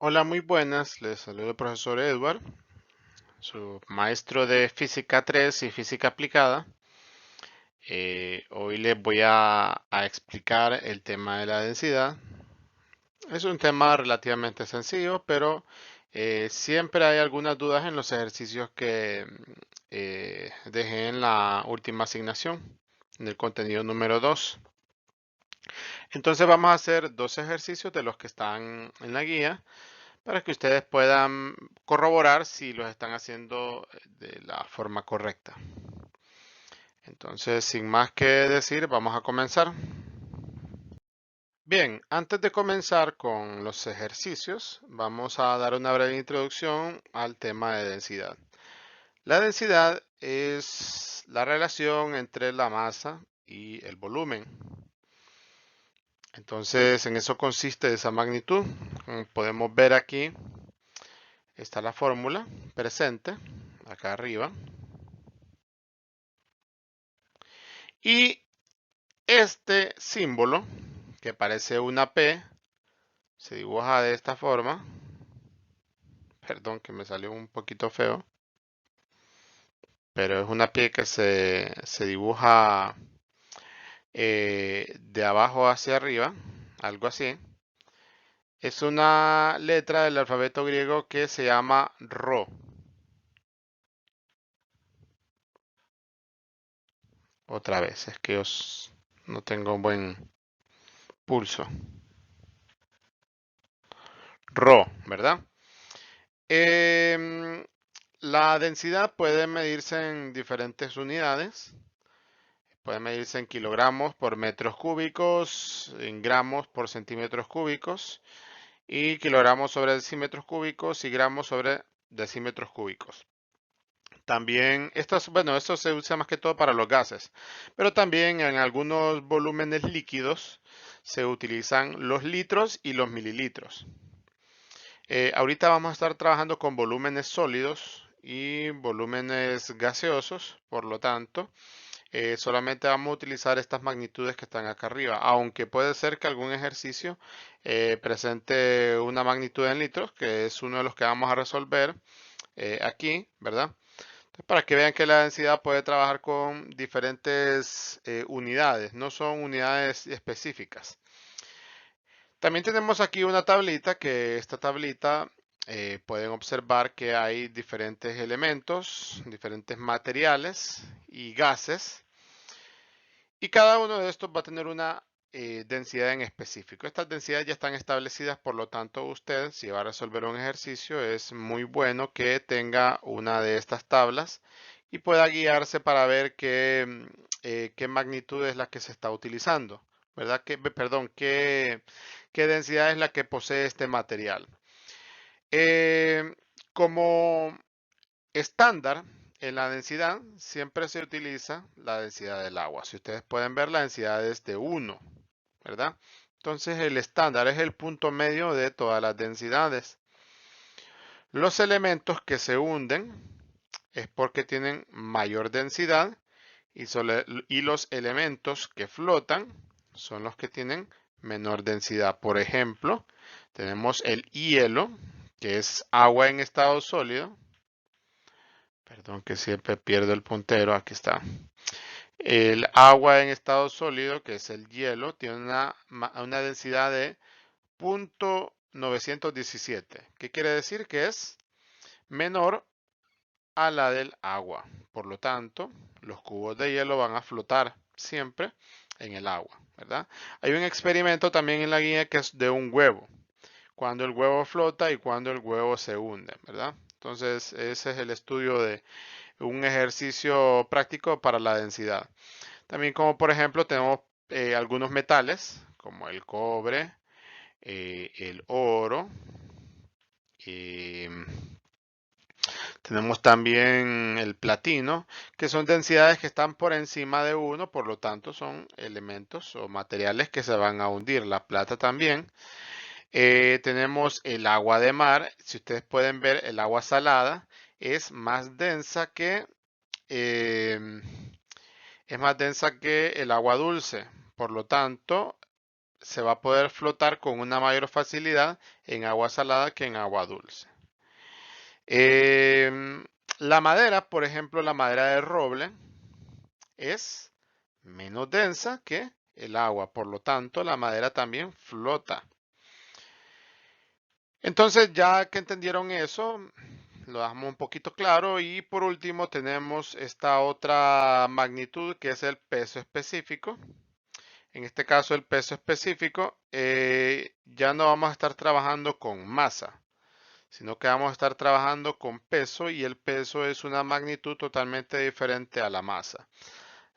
Hola, muy buenas. Les saluda el profesor Edward, su maestro de Física 3 y Física Aplicada. Hoy les voy a explicar el tema de la densidad. Es un tema relativamente sencillo, pero siempre hay algunas dudas en los ejercicios que dejé en la última asignación, en el contenido número 2. Entonces vamos a hacer dos ejercicios de los que están en la guía, para que ustedes puedan corroborar si los están haciendo de la forma correcta. Entonces, sin más que decir, vamos a comenzar. Bien, antes de comenzar con los ejercicios, vamos a dar una breve introducción al tema de densidad. La densidad es la relación entre la masa y el volumen. Entonces, en eso consiste esa magnitud. Como podemos ver aquí, está la fórmula presente, acá arriba. Y este símbolo, que parece una P, se dibuja de esta forma. Perdón que me salió un poquito feo. Pero es una P que se dibuja de abajo hacia arriba, algo así. Es una letra del alfabeto griego que se llama Rho. Otra vez, es que no tengo buen pulso. Rho, ¿verdad? Em, la densidad puede medirse en diferentes unidades. Puede medirse en kilogramos por metros cúbicos, en gramos por centímetros cúbicos y kilogramos sobre decímetros cúbicos y gramos sobre decímetros cúbicos. También, esto se usa más que todo para los gases, pero también en algunos volúmenes líquidos se utilizan los litros y los mililitros. Ahorita vamos a estar trabajando con volúmenes sólidos y volúmenes gaseosos, por lo tanto, solamente vamos a utilizar estas magnitudes que están acá arriba, aunque puede ser que algún ejercicio presente una magnitud en litros, que es uno de los que vamos a resolver aquí, ¿verdad? Entonces, para que vean que la densidad puede trabajar con diferentes unidades, no son unidades específicas. También tenemos aquí una tablita, que esta tablita pueden observar que hay diferentes elementos, diferentes materiales y gases, y cada uno de estos va a tener una densidad en específico. Estas densidades ya están establecidas, por lo tanto usted, si va a resolver un ejercicio, es muy bueno que tenga una de estas tablas y pueda guiarse para ver qué magnitud es la que se está utilizando, ¿verdad? Perdón, qué densidad es la que posee este material. Eh, como estándar, en la densidad siempre se utiliza la densidad del agua. Si ustedes pueden ver, la densidad es de 1, ¿verdad? Entonces el estándar es el punto medio de todas las densidades. Los elementos que se hunden es porque tienen mayor densidad y los elementos que flotan son los que tienen menor densidad. Por ejemplo, tenemos el hielo, que es agua en estado sólido. Perdón que siempre pierdo el puntero, aquí está. El agua en estado sólido, que es el hielo, tiene una densidad de 0.917. ¿Qué quiere decir? Que es menor a la del agua. Por lo tanto, los cubos de hielo van a flotar siempre en el agua, ¿verdad? Hay un experimento también en la guía que es de un huevo, cuando el huevo flota y cuando el huevo se hunde, ¿verdad? Entonces, ese es el estudio de un ejercicio práctico para la densidad. También, como por ejemplo tenemos algunos metales como el cobre, el oro, eh, tenemos también el platino, que son densidades que están por encima de 1, por lo tanto son elementos o materiales que se van a hundir. La plata también. Tenemos el agua de mar. Si ustedes pueden ver, el agua salada es más densa eh, es más densa que el agua dulce. Por lo tanto, se va a poder flotar con una mayor facilidad en agua salada que en agua dulce. La madera, por ejemplo, la madera de roble es menos densa que el agua, por lo tanto, la madera también flota. Entonces, ya que entendieron eso, lo dejamos un poquito claro y por último tenemos esta otra magnitud que es el peso específico. En este caso, el peso específico, ya no vamos a estar trabajando con masa, sino que vamos a estar trabajando con peso y el peso es una magnitud totalmente diferente a la masa.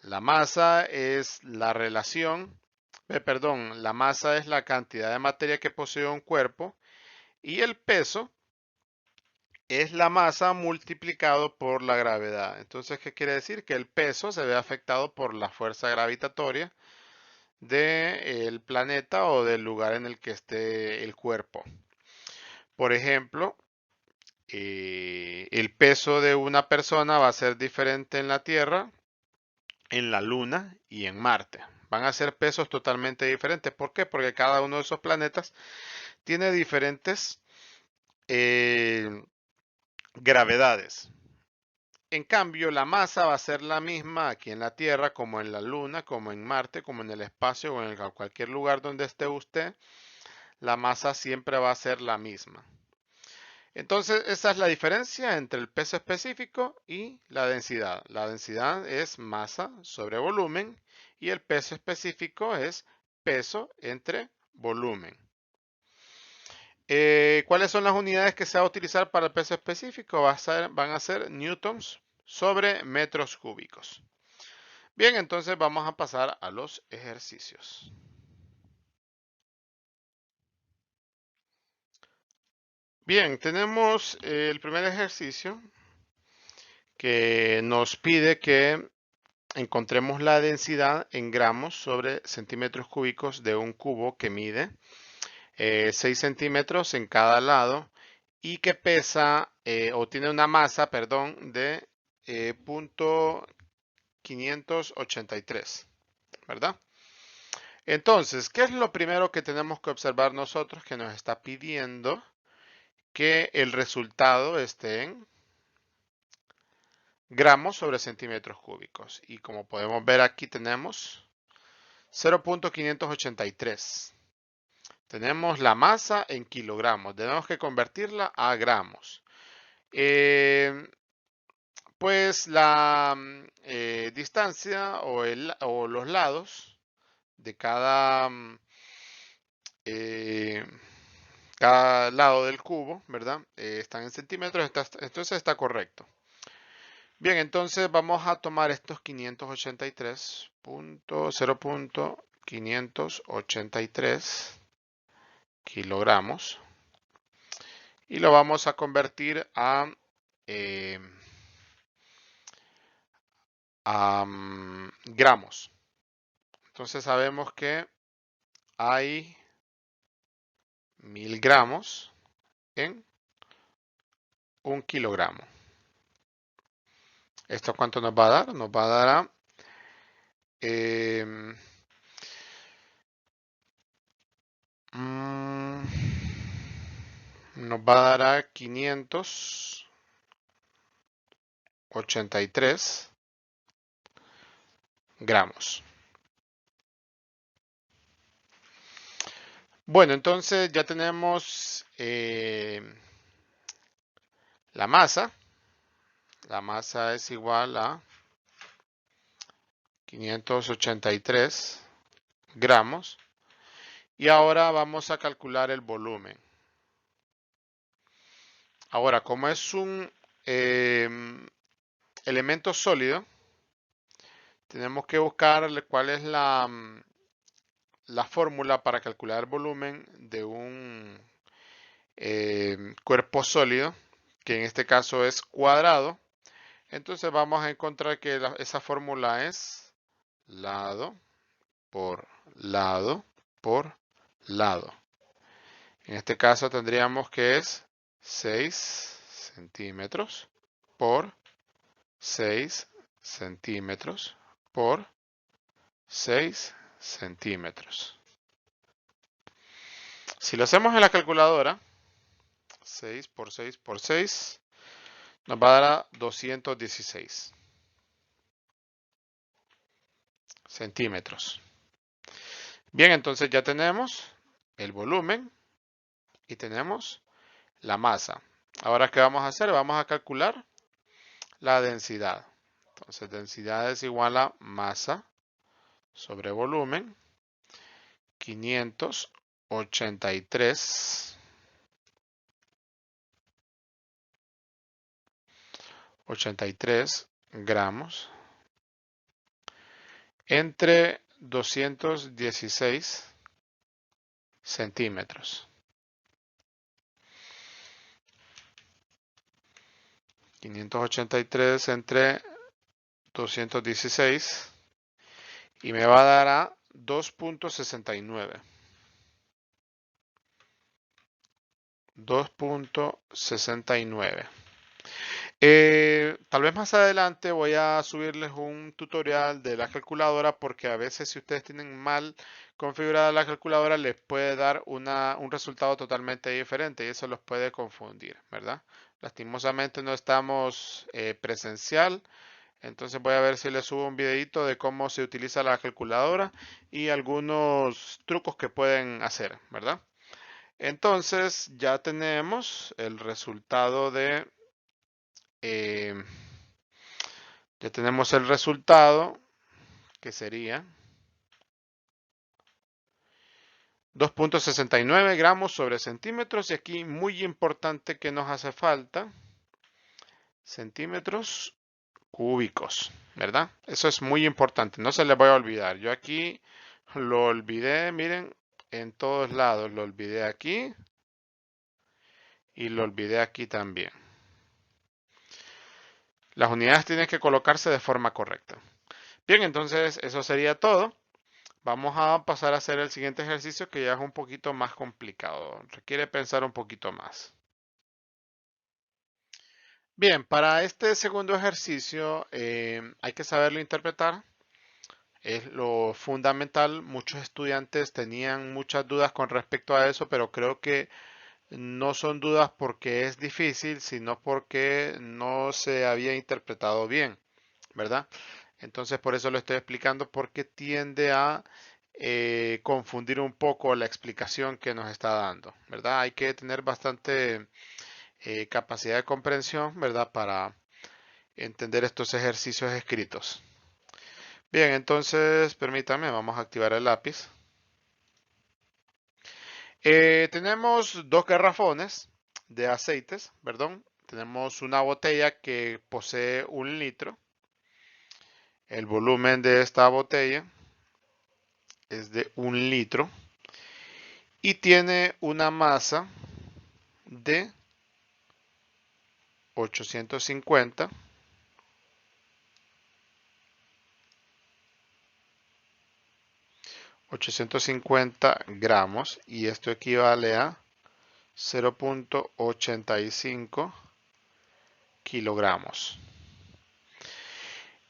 La masa es la relación, la masa es la cantidad de materia que posee un cuerpo y el peso es la masa multiplicado por la gravedad. Entonces, ¿qué quiere decir? Que el peso se ve afectado por la fuerza gravitatoria del planeta o del lugar en el que esté el cuerpo. Por ejemplo, el peso de una persona va a ser diferente en la Tierra, en la Luna y en Marte. Van a ser pesos totalmente diferentes. ¿Por qué? Porque cada uno de esos planetas tiene diferentes gravedades. En cambio, la masa va a ser la misma aquí en la Tierra, como en la Luna, como en Marte, como en el espacio o en cualquier lugar donde esté usted. La masa siempre va a ser la misma. Entonces, esa es la diferencia entre el peso específico y la densidad. La densidad es masa sobre volumen y el peso específico es peso entre volumen. ¿Cuáles son las unidades que se va a utilizar para el peso específico? Van a ser newtons sobre metros cúbicos. Bien, entonces vamos a pasar a los ejercicios. Bien, tenemos el primer ejercicio que nos pide que encontremos la densidad en gramos sobre centímetros cúbicos de un cubo que mide 6 centímetros en cada lado y que pesa o tiene una masa, perdón, de 0.583, ¿verdad? Entonces, ¿qué es lo primero que tenemos que observar nosotros que nos está pidiendo que el resultado esté en gramos sobre centímetros cúbicos? Y como podemos ver aquí tenemos 0.583. Tenemos la masa en kilogramos. Tenemos que convertirla a gramos. Pues la distancia o los lados de eh, cada lado del cubo, ¿verdad? Están en centímetros, entonces está correcto. Bien, entonces vamos a tomar estos 583.0.583 kilogramos y lo vamos a convertir eh, a gramos. Entonces sabemos que hay 1000 gramos en 1 kilogramo. ¿Esto cuánto nos va a dar? Nos va a dar a nos va a dar a 583 gramos. Bueno, entonces ya tenemos la masa. La masa es igual a 583 gramos. Y ahora vamos a calcular el volumen. Ahora, como es un elemento sólido, tenemos que buscar cuál es la fórmula para calcular el volumen de un cuerpo sólido, que en este caso es cuadrado. Entonces vamos a encontrar que esa fórmula es lado por lado por lado. En este caso tendríamos que es 6 centímetros por 6 centímetros por 6 centímetros. Si lo hacemos en la calculadora, 6 por 6 por 6, nos va a dar a 216 centímetros. Bien, entonces ya tenemos el volumen y tenemos la masa. Ahora, ¿qué vamos a hacer? Vamos a calcular la densidad. Entonces, densidad es igual a masa sobre volumen, 583 gramos entre 216 centímetros. 583 entre 216 y me va a dar a 2.69. 2.69. Tal vez más adelante voy a subirles un tutorial de la calculadora porque a veces si ustedes tienen mal configurada la calculadora les puede dar un resultado totalmente diferente y eso los puede confundir, ¿verdad? Lastimosamente no estamos presencial, entonces voy a ver si les subo un videito de cómo se utiliza la calculadora y algunos trucos que pueden hacer, ¿verdad? Entonces ya tenemos el resultado de ya tenemos el resultado que sería 2.69 gramos sobre centímetros y aquí muy importante que nos hace falta centímetros cúbicos, ¿verdad? Eso es muy importante, no se les voy a olvidar. Yo aquí lo olvidé, miren, en todos lados lo olvidé aquí y lo olvidé aquí también. Las unidades tienen que colocarse de forma correcta. Bien, entonces eso sería todo. Vamos a pasar a hacer el siguiente ejercicio que ya es un poquito más complicado. Requiere pensar un poquito más. Bien, para este segundo ejercicio hay que saberlo interpretar. Es lo fundamental. Muchos estudiantes tenían muchas dudas con respecto a eso, pero creo que no son dudas porque es difícil, sino porque no se había interpretado bien, ¿verdad? Entonces por eso lo estoy explicando porque tiende a confundir un poco la explicación que nos está dando, ¿verdad? Hay que tener bastante capacidad de comprensión, ¿verdad? Para entender estos ejercicios escritos. Bien, entonces permítame, vamos a activar el lápiz. Tenemos dos garrafones de aceites, perdón. Tenemos una botella que posee 1 litro. El volumen de esta botella es de 1 litro y tiene una masa de 850 gramos y esto equivale a 0.85 kilogramos.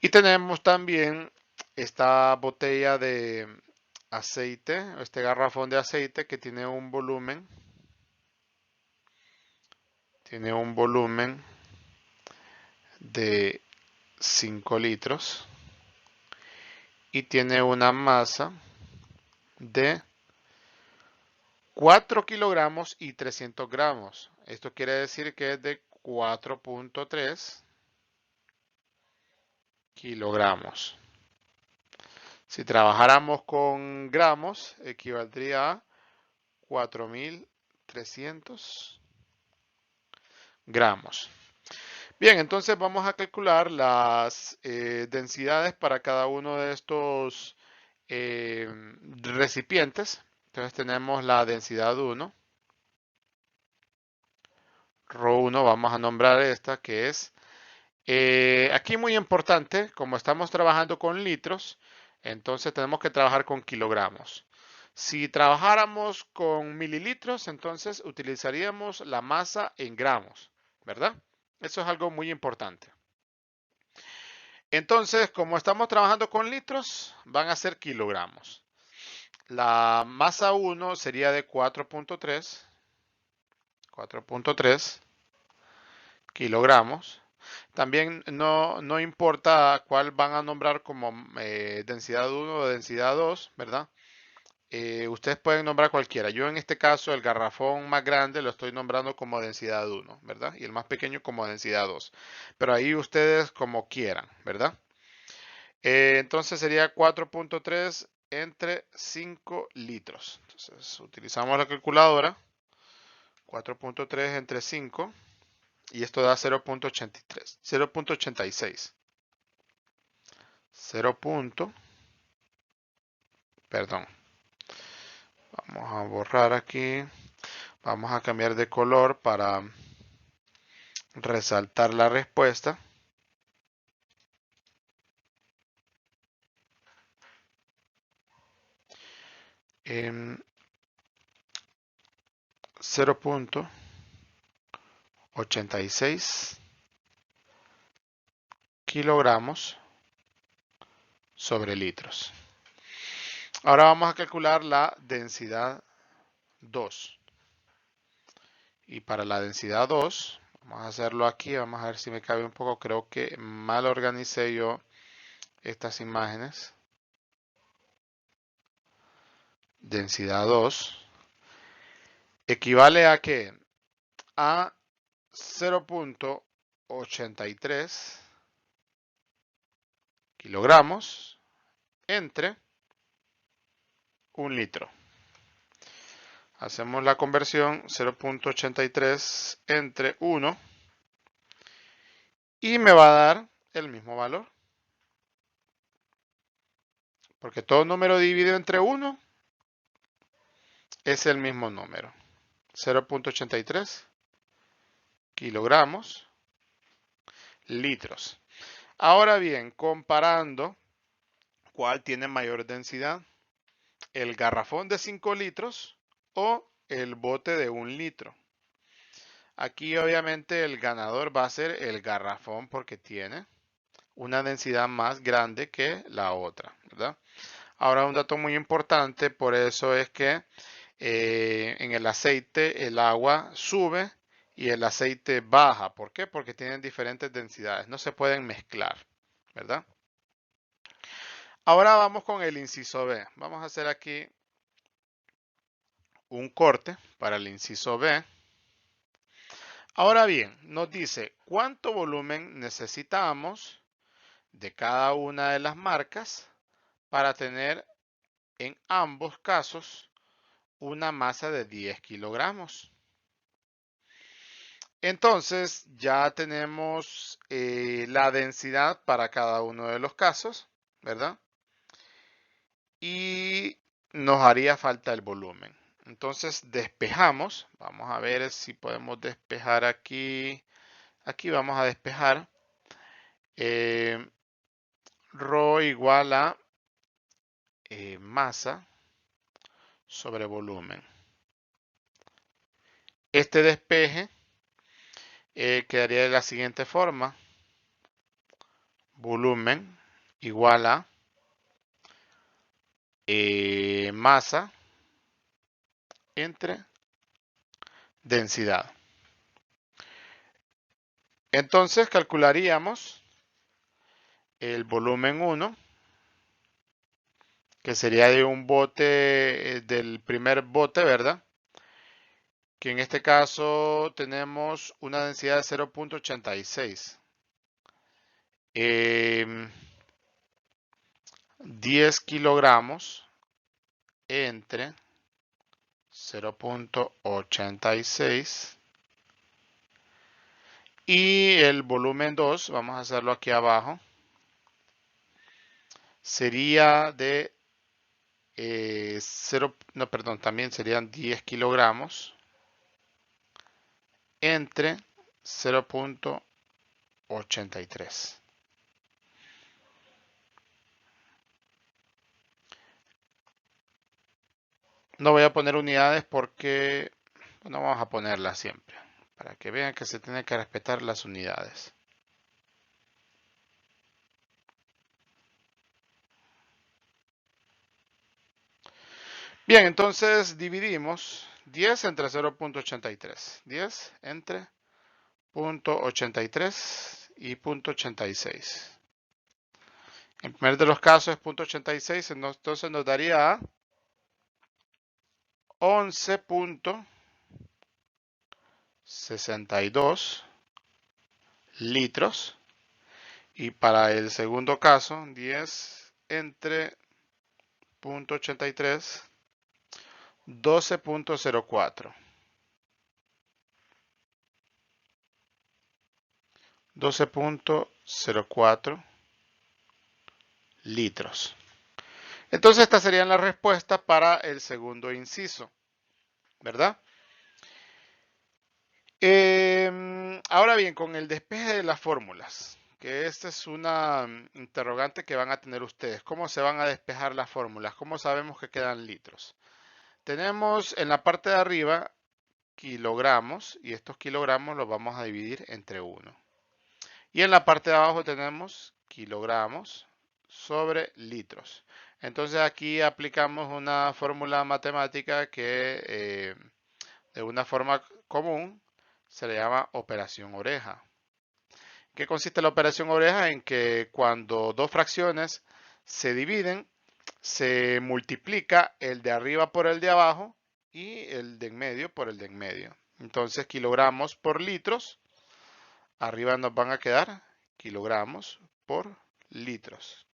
Y tenemos también esta botella de aceite, este garrafón de aceite que tiene un volumen de 5 litros y tiene una masa de 4 kilogramos y 300 gramos. Esto quiere decir que es de 4.3 kilogramos. Si trabajáramos con gramos, equivaldría a 4.300 gramos. Bien, entonces vamos a calcular las densidades para cada uno de estos recipientes. Entonces tenemos la densidad 1. Rho 1, vamos a nombrar esta que es, aquí muy importante, como estamos trabajando con litros, entonces tenemos que trabajar con kilogramos. Si trabajáramos con mililitros, entonces utilizaríamos la masa en gramos, ¿verdad? Eso es algo muy importante. Entonces, como estamos trabajando con litros, van a ser kilogramos. La masa 1 sería de 4.3 kilogramos. También no importa cuál van a nombrar como densidad 1 o densidad 2, ¿verdad? Ustedes pueden nombrar cualquiera. Yo en este caso el garrafón más grande lo estoy nombrando como densidad 1, ¿verdad? Y el más pequeño como densidad 2. Pero ahí ustedes como quieran, ¿verdad? Entonces sería 4.3 entre 5 litros. Entonces utilizamos la calculadora. 4.3 entre 5 y esto da 0.83, 0.86. 0. Perdón. Vamos a borrar aquí. Vamos a cambiar de color para resaltar la respuesta. En 0.86 kilogramos sobre litros. Ahora vamos a calcular la densidad 2. Y para la densidad 2, vamos a hacerlo aquí, vamos a ver si me cabe un poco. Creo que mal organicé yo estas imágenes. Densidad 2 equivale a que a 0.83 kilogramos entre 1 litro. Hacemos la conversión 0.83 entre 1 y me va a dar el mismo valor. Porque todo número dividido entre 1 es el mismo número. 0.83 kilogramos litros. Ahora bien, comparando cuál tiene mayor densidad, el garrafón de 5 litros o el bote de 1 litro. Aquí obviamente el ganador va a ser el garrafón porque tiene una densidad más grande que la otra, ¿verdad? Ahora un dato muy importante, por eso es que en el aceite el agua sube y el aceite baja. ¿Por qué? Porque tienen diferentes densidades, no se pueden mezclar, ¿verdad? Ahora vamos con el inciso B. Vamos a hacer aquí un corte para el inciso B. Ahora bien, nos dice cuánto volumen necesitamos de cada una de las marcas para tener en ambos casos una masa de 10 kilogramos. Entonces ya tenemos la densidad para cada uno de los casos, ¿verdad? Y nos haría falta el volumen. Entonces despejamos. Vamos a ver si podemos despejar aquí. Aquí vamos a despejar. Rho igual a masa sobre volumen. Este despeje quedaría de la siguiente forma. Volumen igual a masa entre densidad. Entonces calcularíamos el volumen 1, que sería de un bote, del primer bote, ¿verdad? Que en este caso tenemos una densidad de 0.86. 10 kilogramos entre 0.86 y el volumen 2, vamos a hacerlo aquí abajo, sería de 0, no, perdón, también serían 10 kilogramos entre 0.83. No voy a poner unidades porque no vamos a ponerlas siempre, para que vean que se tienen que respetar las unidades. Bien, entonces dividimos 10 entre 0.83. 10 entre 0.83 y 0.86. En primer de los casos es 0.86, entonces nos daría 11.62 litros. Y para el segundo caso, 10 entre 0.83, 12.04. 12.04 litros. Entonces estas serían las respuestas para el segundo inciso, ¿verdad? Ahora bien, con el despeje de las fórmulas, que esta es una interrogante que van a tener ustedes. ¿Cómo se van a despejar las fórmulas? ¿Cómo sabemos que quedan litros? Tenemos en la parte de arriba kilogramos y estos kilogramos los vamos a dividir entre 1. Y en la parte de abajo tenemos kilogramos sobre litros. Entonces aquí aplicamos una fórmula matemática que de una forma común se le llama operación oreja. ¿Qué consiste la operación oreja? En que cuando dos fracciones se dividen, se multiplica el de arriba por el de abajo y el de en medio por el de en medio. Entonces kilogramos por litros, arriba nos van a quedar kilogramos por litros.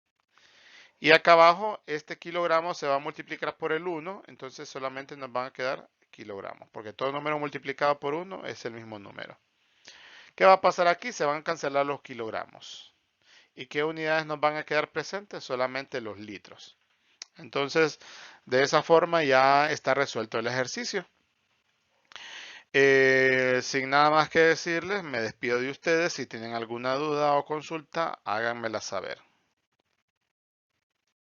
Y acá abajo este kilogramo se va a multiplicar por el 1, entonces solamente nos van a quedar kilogramos, porque todo número multiplicado por 1 es el mismo número. ¿Qué va a pasar aquí? Se van a cancelar los kilogramos. ¿Y qué unidades nos van a quedar presentes? Solamente los litros. Entonces, de esa forma ya está resuelto el ejercicio. Sin nada más que decirles, me despido de ustedes. Si tienen alguna duda o consulta, háganmela saber.